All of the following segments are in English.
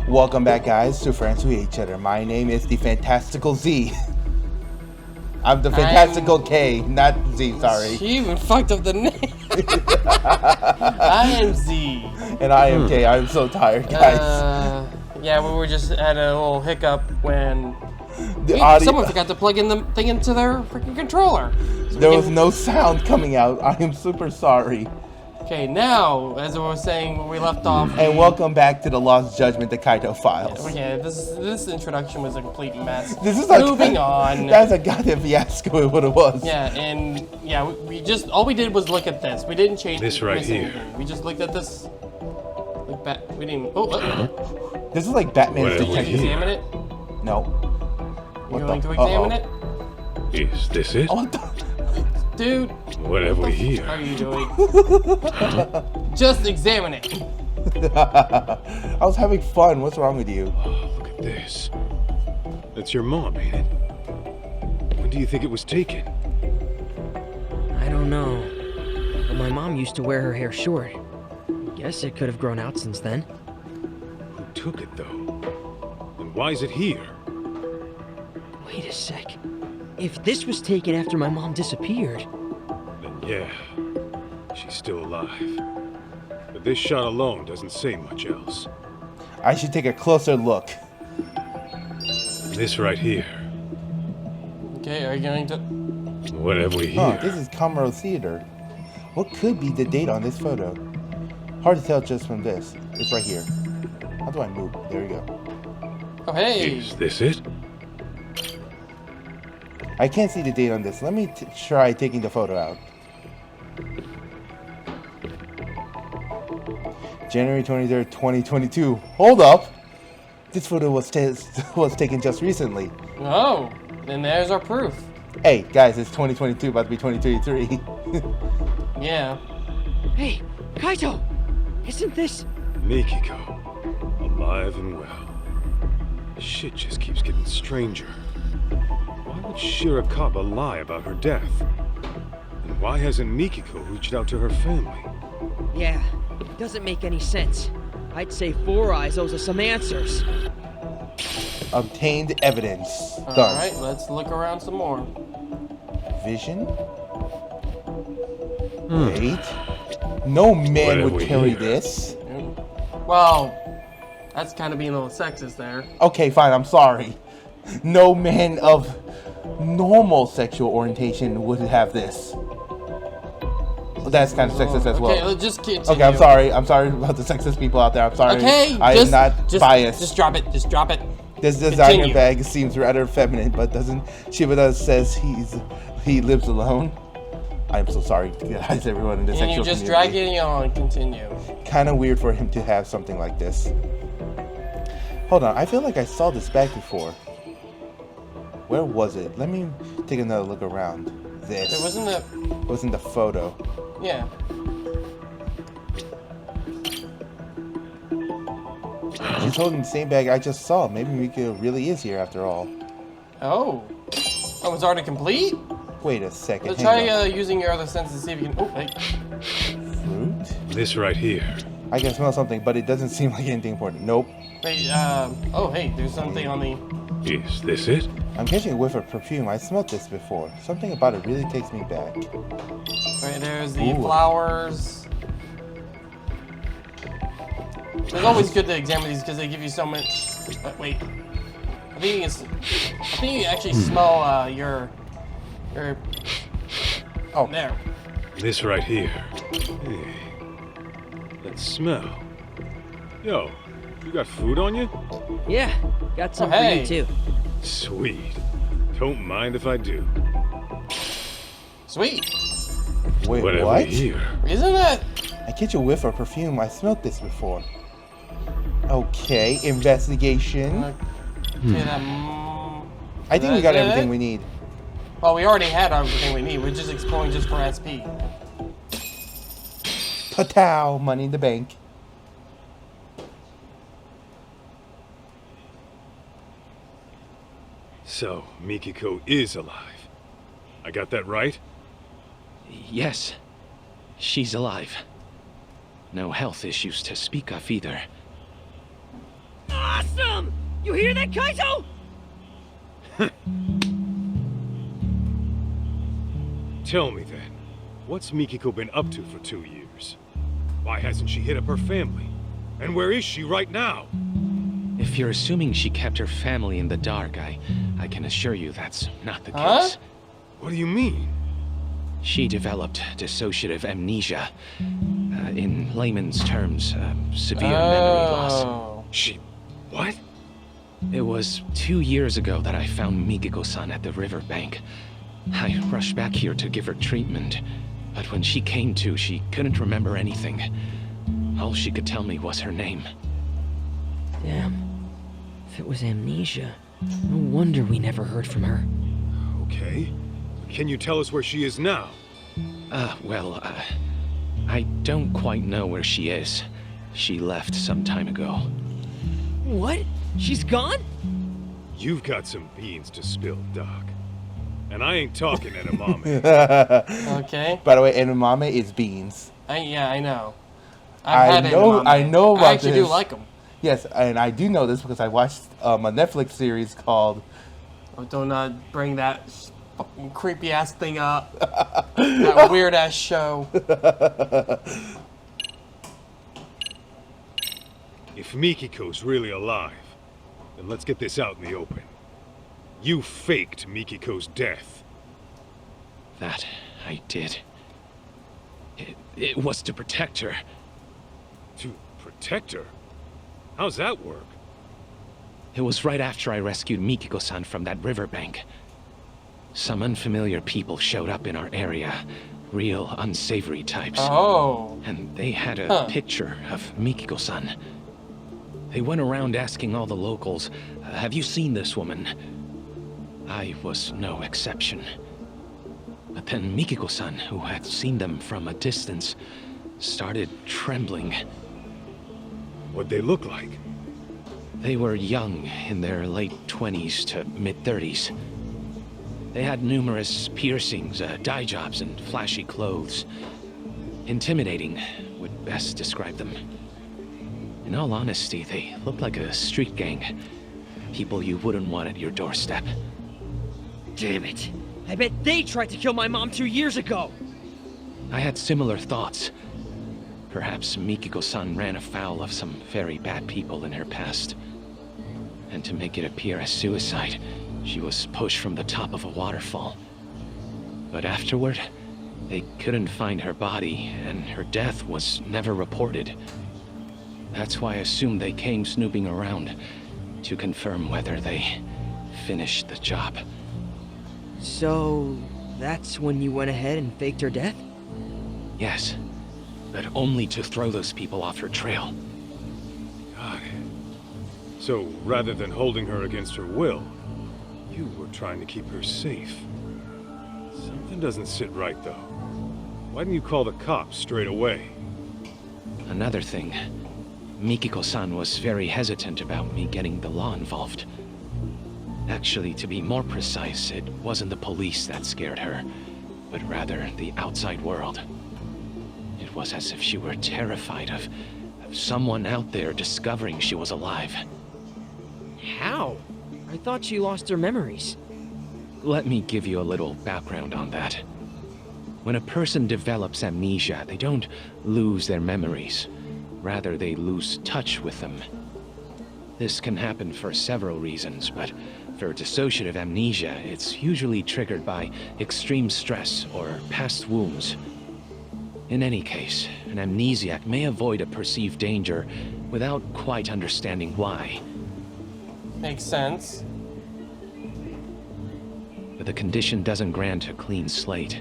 Welcome back, guys, to Friends Who Hate Each Other. My name is the Fantastical Z. I'm the Fantastical K, not Z, sorry. She even fucked up the name. I am Z. And I am K. I'm so tired, guys. Yeah, we were just at a little hiccup when someone forgot to plug in the thing into their freaking controller. So there was no sound coming out. I am super sorry. Okay, now, as I was saying when we left off... And welcome back to the Lost Judgement, the Kaito Files. Okay, this introduction was a complete mess. This is like moving on. That's a goddamn fiasco is what it was. Yeah, and yeah, we just, all we did was look at this. We didn't change this right here. Anything. We just looked at this. Like we didn't... This is like Batman's detective. detective. Did you examine it? No. You're going to examine it? Is this it? Oh, dude. What have we here? How are you doing? Just examine it. I was having fun. What's wrong with you? Oh, look at this. That's your mom, ain't it? When do you think it was taken? I don't know. But my mom used to wear her hair short. Guess it could have grown out since then. Who took it, though? And why is it here? Wait a sec. If this was taken after my mom disappeared... Then yeah, she's still alive. But this shot alone doesn't say much else. I should take a closer look. This right here. Okay, are you going to... What have we here? This is Comro Theater. What could be the date on this photo? Hard to tell just from this. It's right here. How do I move? There you go. Oh, hey! Is this it? I can't see the date on this. Let me try taking the photo out. January 23rd, 2022. Hold up! This photo was taken just recently. Oh, then there's our proof. Hey, guys, it's 2022, about to be 2023. Yeah. Hey, Kaito! Isn't this... Mikiko. Alive and well. Shit just keeps getting stranger. Why would Shirakaba lie about her death? And why hasn't Mikiko reached out to her family? Yeah, doesn't make any sense. I'd say Four Eyes owes us some answers. Obtained evidence. Done. Alright, let's look around some more. Vision? Wait. No man would carry this. Well, that's kind of being a little sexist there. Okay, fine, I'm sorry. No man of normal sexual orientation would have this. That's kind of sexist as well. Okay, let's just continue. Okay, I'm sorry. I'm sorry about the sexist people out there. I'm sorry. Okay, I am not biased. Just drop it. Just drop it. This designer bag seems rather feminine, but doesn't Shibata says he lives alone. I'm so sorry, guys, everyone in the sexual community. You're just dragging it on. Continue. Kind of weird for him to have something like this. Hold on, I feel like I saw this bag before. Where was it? Let me take another look around. This. It wasn't the... It was in the photo. Yeah. She's holding the same bag I just saw. Maybe Mikiko really is here after all. Oh. Oh, it's already complete? Wait a second. Let's try using your other senses to see if you can... Oh, hey. Fruit? This right here. I can smell something, but it doesn't seem like anything important. Nope. Wait, oh, hey, there's something on the... Is this it? I'm catching a whiff of perfume. I smelled this before. Something about it really takes me back. Right, there's the flowers. It's always good to examine these because they give you so much... wait. I think you actually smell, your... Oh, there. This right here. Hey. That smell. Yo, you got food on you? Yeah, got some for you too. Sweet. Don't mind if I do. Sweet. Wait, what? What? Here? Isn't that... I catch a whiff of perfume. I smelled this before. Okay, investigation. Okay, I think we got everything we need. Well, we already had everything we need. We're just exploring just for SP. Patow, money in the bank. So, Mikiko is alive. I got that right? Yes. She's alive. No health issues to speak of either. You hear that, Kaito? Tell me then, what's Mikiko been up to for 2 years? Why hasn't she hit up her family? And where is she right now? If you're assuming she kept her family in the dark, I can assure you that's not the Huh? case. What do you mean? She developed dissociative amnesia. In layman's terms, severe memory loss. Oh. She... what? It was 2 years ago that I found Mikiko-san at the riverbank. I rushed back here to give her treatment, but when she came to, she couldn't remember anything. All she could tell me was her name. Damn. If it was amnesia, no wonder we never heard from her. Okay. Can you tell us where she is now? I don't quite know where she is. She left some time ago. What? She's gone? You've got some beans to spill, Doc. And I ain't talking edamame. Okay. By the way, edamame is beans. Yeah, I know. I know about I actually do this. like them. Yes, and I do know this because I watched a Netflix series called... Oh, don't bring that fucking creepy ass thing up. That weird ass show. If Mikiko's really alive, then let's get this out in the open. You faked Mikiko's death. That I did. It was to protect her. To protect her? How's that work? It was right after I rescued Mikiko-san from that riverbank. Some unfamiliar people showed up in our area. Real unsavory types. Oh. And they had a picture of Mikiko-san. They went around asking all the locals, have you seen this woman? I was no exception. But then Mikiko-san, who had seen them from a distance, started trembling. What'd they look like? They were young, in their late 20s to mid-30s. They had numerous piercings, dye jobs, and flashy clothes. Intimidating would best describe them. In all honesty, they looked like a street gang. People you wouldn't want at your doorstep. Damn it. I bet they tried to kill my mom 2 years ago. I had similar thoughts. Perhaps Mikiko-san ran afoul of some very bad people in her past. And to make it appear as suicide, she was pushed from the top of a waterfall. But afterward, they couldn't find her body, and her death was never reported. That's why I assumed they came snooping around to confirm whether they finished the job. So, that's when you went ahead and faked her death? Yes, but only to throw those people off her trail. Got it. So, rather than holding her against her will, you were trying to keep her safe. Something doesn't sit right, though. Why didn't you call the cops straight away? Another thing, Mikiko-san was very hesitant about me getting the law involved. Actually, to be more precise, it wasn't the police that scared her, but rather the outside world. It was as if she were terrified of someone out there discovering she was alive. How? I thought she lost her memories. Let me give you a little background on that. When a person develops amnesia, they don't lose their memories. Rather, they lose touch with them. This can happen for several reasons, but for dissociative amnesia, it's usually triggered by extreme stress or past wounds. In any case, an amnesiac may avoid a perceived danger without quite understanding why. Makes sense. But the condition doesn't grant a clean slate.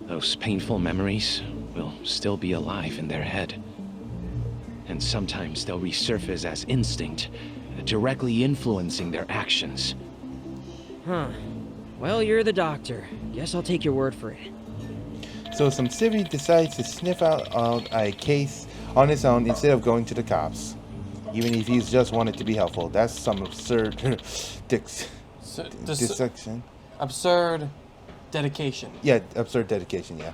Those painful memories will still be alive in their head. And sometimes they'll resurface as instinct, directly influencing their actions. Huh. Well, you're the doctor. Guess I'll take your word for it. So some civvy decides to sniff out a case on his own instead of going to the cops. Even if he's just wanted to be helpful. That's some absurd dissection. Absurd dedication. Yeah, absurd dedication, yeah.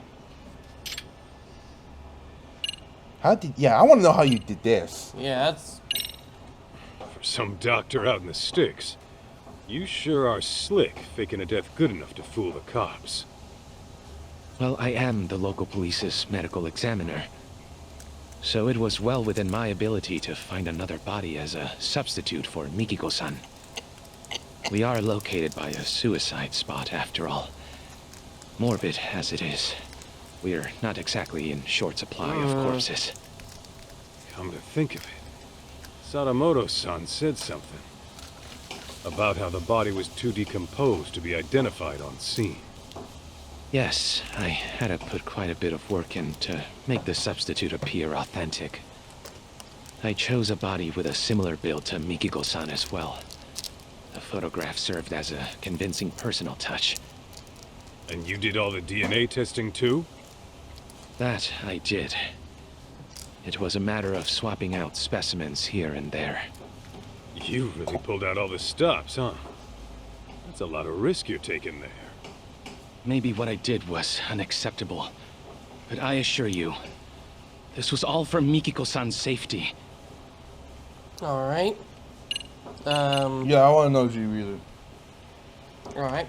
I want to know how you did this. Yeah, that's... For some doctor out in the sticks. You sure are slick, faking a death good enough to fool the cops. Well, I am the local police's medical examiner. So it was well within my ability to find another body as a substitute for Mikiko-san. We are located by a suicide spot, after all. Morbid as it is, we're not exactly in short supply of corpses. Come to think of it, Sadamoto-san said something about how the body was too decomposed to be identified on scene. Yes, I had to put quite a bit of work in to make the substitute appear authentic. I chose a body with a similar build to Mikiko-san as well. The photograph served as a convincing personal touch. And you did all the DNA testing too? That I did. It was a matter of swapping out specimens here and there. You really pulled out all the stops, huh? That's a lot of risk you're taking there. Maybe what I did was unacceptable, but I assure you, this was all for Mikiko-san's safety. Alright. Yeah, I want to know if you either. Alright.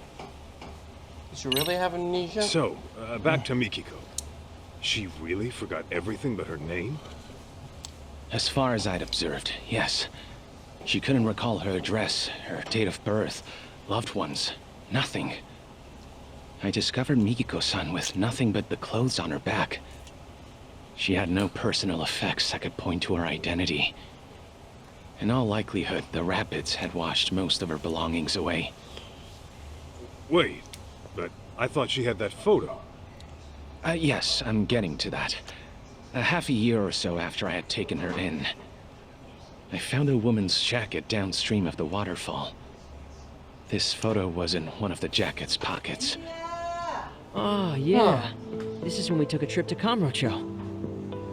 Did you really have amnesia? So, back to Mikiko. She really forgot everything but her name? As far as I'd observed, yes. She couldn't recall her address, her date of birth, loved ones, nothing. I discovered Mikiko-san with nothing but the clothes on her back. She had no personal effects that could point to her identity. In all likelihood, the rapids had washed most of her belongings away. Wait, but I thought she had that photo. Yes, I'm getting to that. Half a year or so after I had taken her in, I found a woman's jacket downstream of the waterfall. This photo was in one of the jacket's pockets. Oh, yeah. This is when we took a trip to Kamurocho.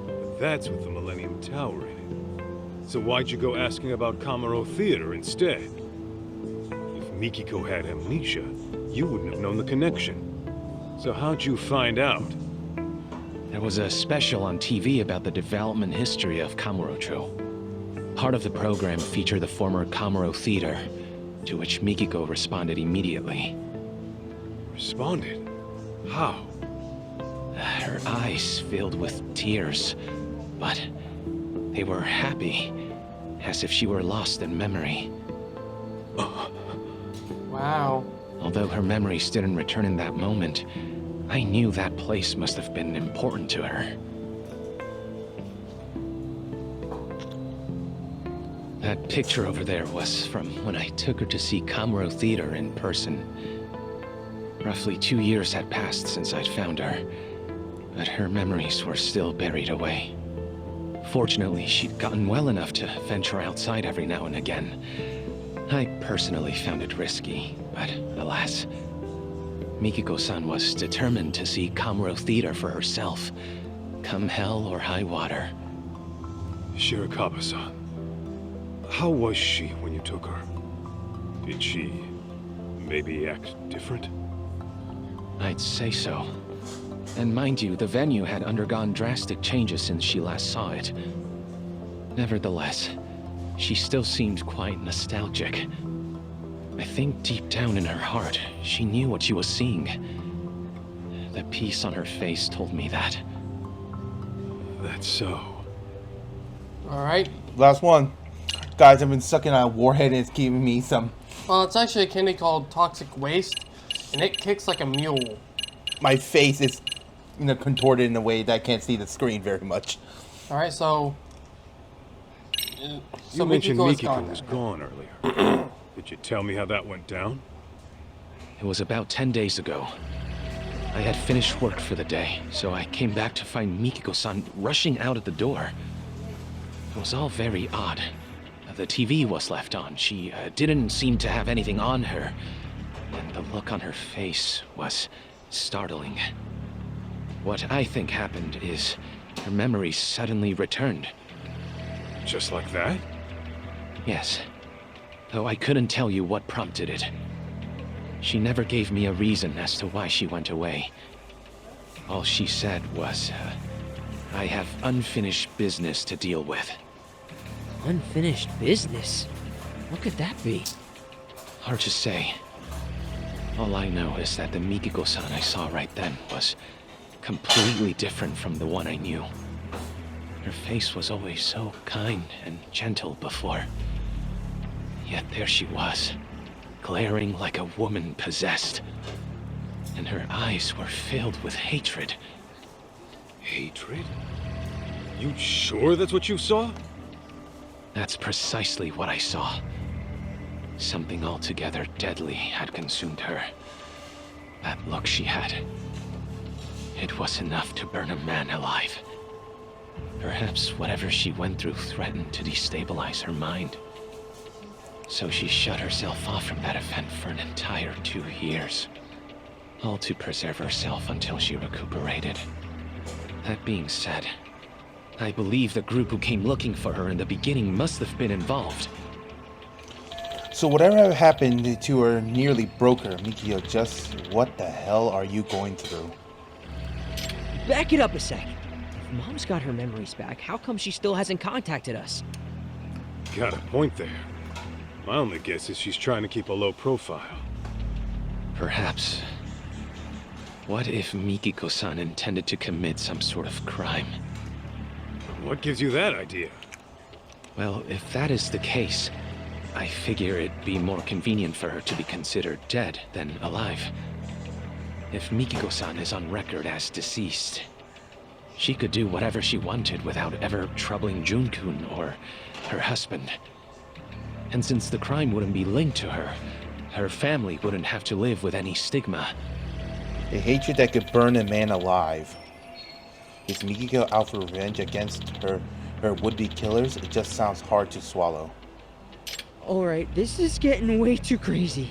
But that's with the Millennium Tower in it. So why'd you go asking about Kamuro Theater instead? If Mikiko had amnesia, you wouldn't have known the connection. So how'd you find out? There was a special on TV about the development history of Kamurocho. Part of the program featured the former Kamuro Theater, to which Mikiko responded immediately. Responded? How? Her eyes filled with tears, but they were happy, as if she were lost in memory. Wow. Although her memories didn't return in that moment, I knew that place must have been important to her. That picture over there was from when I took her to see Kamuro Theater in person. Roughly 2 years had passed since I'd found her, but her memories were still buried away. Fortunately, she'd gotten well enough to venture outside every now and again. I personally found it risky, but alas, Mikiko-san was determined to see Kamuro Theater for herself, come hell or high water. Shirakawa-san, how was she when you took her? Did she maybe act different? I'd say so. And mind you, the venue had undergone drastic changes since she last saw it. Nevertheless, she still seemed quite nostalgic. I think deep down in her heart, she knew what she was seeing. The piece on her face told me that. That's so. Alright. Last one. Guys, I've been sucking on a warhead and it's giving me some. Well, it's actually a candy called Toxic Waste, and it kicks like a mule. My face is, contorted in a way that I can't see the screen very much. Alright, so... You mentioned Mikiko is was gone earlier. Did you tell me how that went down? It was about 10 days ago. I had finished work for the day, so I came back to find Mikiko-san rushing out at the door. It was all very odd. The TV was left on. She didn't seem to have anything on her. And the look on her face was startling. What I think happened is her memories suddenly returned. Just like that? Yes. Though I couldn't tell you what prompted it. She never gave me a reason as to why she went away. All she said was, I have unfinished business to deal with. Unfinished business? What could that be? Hard to say. All I know is that the Mikiko-san I saw right then was completely different from the one I knew. Her face was always so kind and gentle before. Yet there she was, glaring like a woman possessed. And her eyes were filled with hatred. Hatred? You sure that's what you saw? That's precisely what I saw. Something altogether deadly had consumed her. That look she had. It was enough to burn a man alive. Perhaps whatever she went through threatened to destabilize her mind. So she shut herself off from that event for an entire 2 years. All to preserve herself until she recuperated. That being said, I believe the group who came looking for her in the beginning must have been involved. So whatever happened to her nearly broke her. Mikio, just what the hell are you going through? Back it up a sec. If Mom's got her memories back, how come she still hasn't contacted us? Got a point there. My only guess is she's trying to keep a low profile. Perhaps. What if Mikiko-san intended to commit some sort of crime? What gives you that idea? Well, if that is the case, I figure it'd be more convenient for her to be considered dead than alive. If Mikiko-san is on record as deceased, she could do whatever she wanted without ever troubling Jun-kun or her husband. And since the crime wouldn't be linked to her, her family wouldn't have to live with any stigma. A hatred that could burn a man alive. Is Mikiko out for revenge against her would-be killers? It just sounds hard to swallow. Alright, this is getting way too crazy.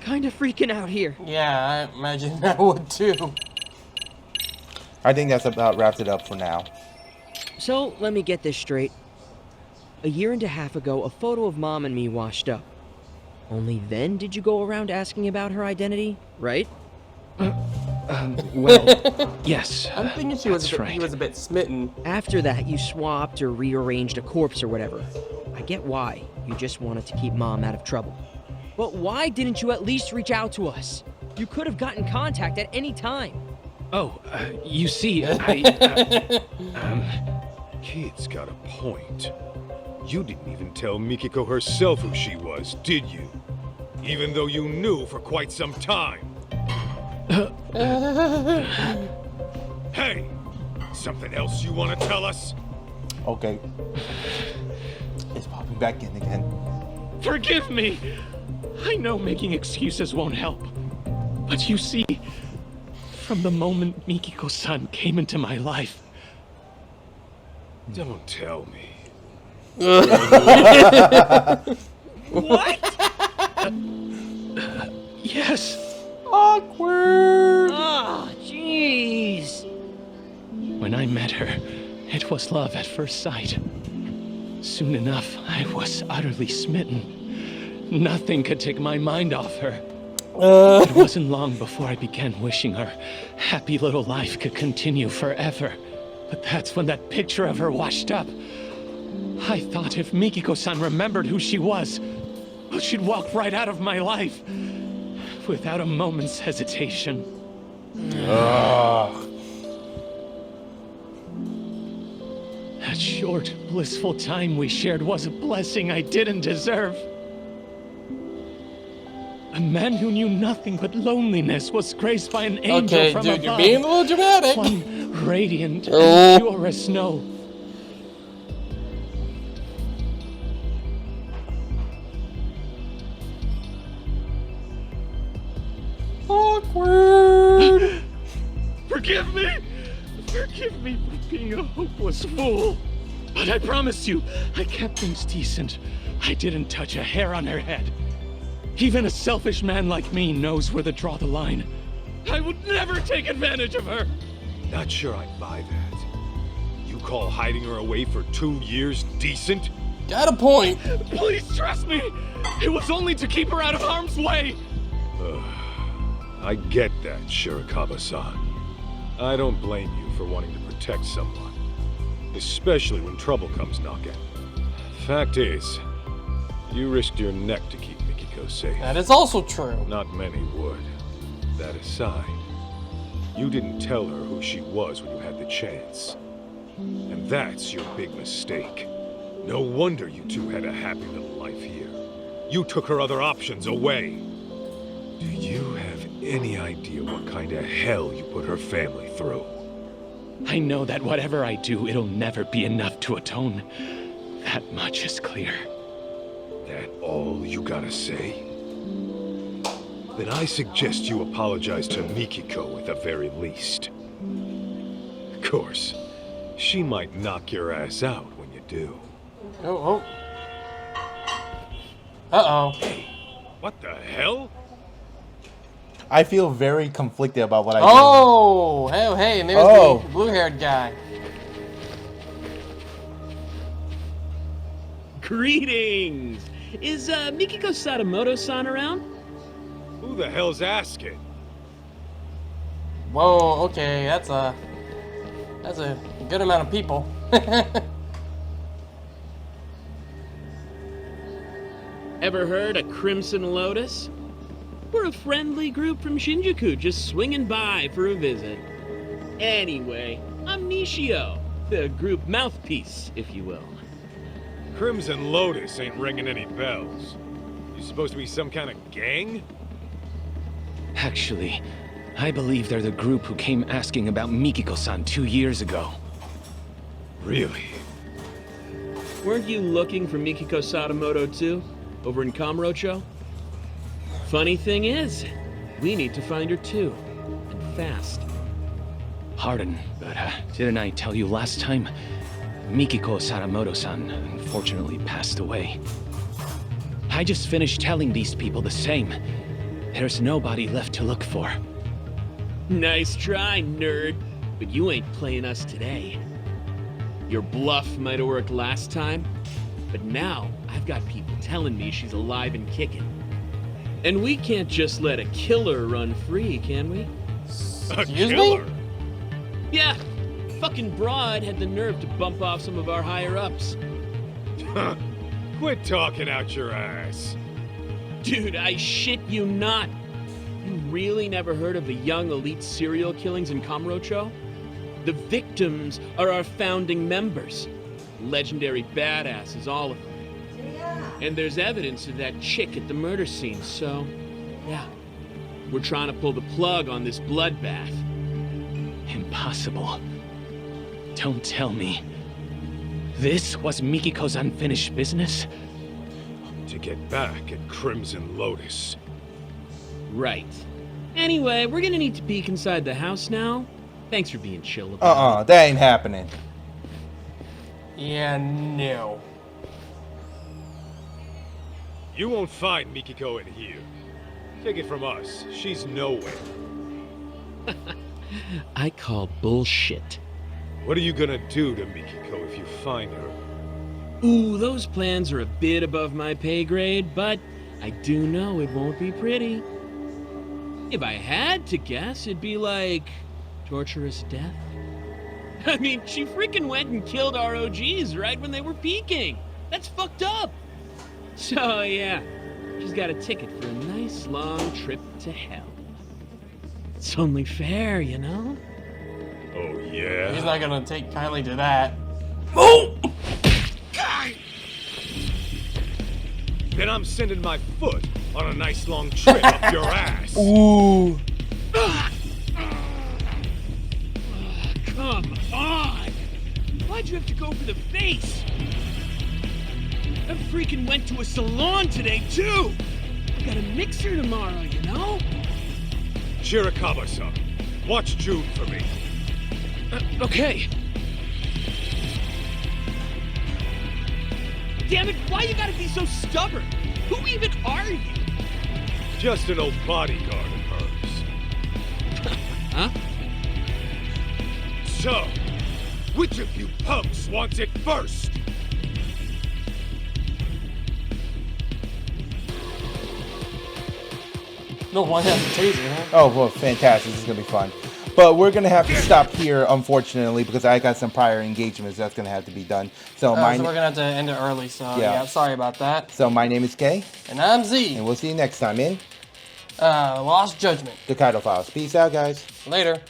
Kinda freaking out here. Yeah, I imagine I would too. I think that's about wrapped it up for now. So, let me get this straight. A year and a half ago, a photo of Mom and me washed up. Only then did you go around asking about her identity, right? Well, yes. I'm thinking he was a bit smitten. After that, you swapped or rearranged a corpse or whatever. I get why. You just wanted to keep Mom out of trouble. But why didn't you at least reach out to us? You could have gotten contact at any time. Oh, you see, Kid's got a point. You didn't even tell Mikiko herself who she was, did you? Even though you knew for quite some time. Hey! Something else you want to tell us? Okay. It's popping back in again. Forgive me! I know making excuses won't help. But you see, from the moment Mikiko-san came into my life... Don't tell me. What? Yes! Awkward. Ah, jeez. When I met her, it was love at first sight. Soon enough, I was utterly smitten. Nothing could take my mind off her. It wasn't long before I began wishing her happy little life could continue forever. But that's when that picture of her washed up. I thought if Mikiko-san remembered who she was, she'd walk right out of my life. Without a moment's hesitation. That short, blissful time we shared was a blessing I didn't deserve. A man who knew nothing but loneliness was graced by an angel Okay, from dude, above. you're being a little dramatic. One radiant and pure as snow. Awkward. Forgive me! Forgive me for being a hopeless fool. But I promise you, I kept things decent. I didn't touch a hair on her head. Even a selfish man like me knows where to draw the line. I would never take advantage of her. Not sure I'd buy that. You call hiding her away for 2 years decent? Got a point. Please trust me. It was only to keep her out of harm's way. I get that, Shirakawa-san. I don't blame you for wanting to protect someone. Especially when trouble comes knocking. Fact is, You risked your neck to keep Mikiko safe. That is also true. Not many would. That aside, you didn't tell her who she was when you had the chance. And that's your big mistake. No wonder you two had a happy little life here. You took her other options away. Do you have any idea what kind of hell you put her family through? I know that whatever I do, it'll never be enough to atone. That much is clear. That all you gotta say? Then I suggest you apologize to Mikiko at the very least. Of course, she might knock your ass out when you do. Oh. Uh-oh. What the hell? I feel very conflicted about what I Oh! Hey, and there's the blue-haired guy. Greetings! Is Mikiko Sadamoto-san around? Who the hell's asking? Whoa, okay, that's a good amount of people. Ever heard of Crimson Lotus? We're a friendly group from Shinjuku just swinging by for a visit. Anyway, I'm Nishio, the group mouthpiece, if you will. Crimson Lotus ain't ringing any bells. You supposed to be some kind of gang? Actually, I believe they're the group who came asking about Mikiko-san 2 years ago. Really? Weren't you looking for Mikiko Sadamoto too, over in Kamurocho? Funny thing is, we need to find her too, and fast. Pardon, but didn't I tell you last time? Mikiko Sadamoto-san unfortunately passed away. I just finished telling these people the same. There's nobody left to look for. Nice try, nerd, but you ain't playing us today. Your bluff might have worked last time, but now I've got people telling me she's alive and kicking. And we can't just let a killer run free, can we? A Excuse killer? me? Yeah, fucking broad had the nerve to bump off some of our higher-ups. Huh. Quit talking out your ass. Dude, I shit you not. You really never heard of the young elite serial killings in Kamurocho? The victims are our founding members. Legendary badasses, all of them. And there's evidence of that chick at the murder scene, so... yeah. We're trying to pull the plug on this bloodbath. Impossible. Don't tell me. This was Mikiko's unfinished business? To get back at Crimson Lotus. Right. Anyway, we're gonna need to peek inside the house now. Thanks for being chill about it. That ain't happening. Yeah, no. You won't find Mikiko in here. Take it from us, she's nowhere. I call bullshit. What are you gonna do to Mikiko if you find her? Ooh, those plans are a bit above my pay grade, but I do know it won't be pretty. If I had to guess, it'd be like torturous death. I mean, she freaking went and killed our OGs right when they were peaking. That's fucked up. So yeah, she's got a ticket for a nice long trip to hell. It's only fair, you know? Oh yeah? He's not gonna take kindly to that. Then I'm sending my foot on a nice long trip up your ass. Ooh. Come on! Why'd you have to go for the face? I freaking went to a salon today, too! I got a mixer tomorrow, you know? Shirakawa-san, watch June for me. Okay. Damn it, why you gotta be so stubborn? Who even are you? Just an old bodyguard of hers. Huh? So, which of you punks wants it first? No one has a taser, huh? Oh, well, fantastic. This is going to be fun. But we're gonna have to stop here, unfortunately, because I got some prior engagements that's gonna have to be done. So So we're gonna have to end it early. So yeah, sorry about that. So my name is Kay, And I'm Z. and we'll see you next time in Lost Judgment. the Kaito Files. Peace out, guys. Later.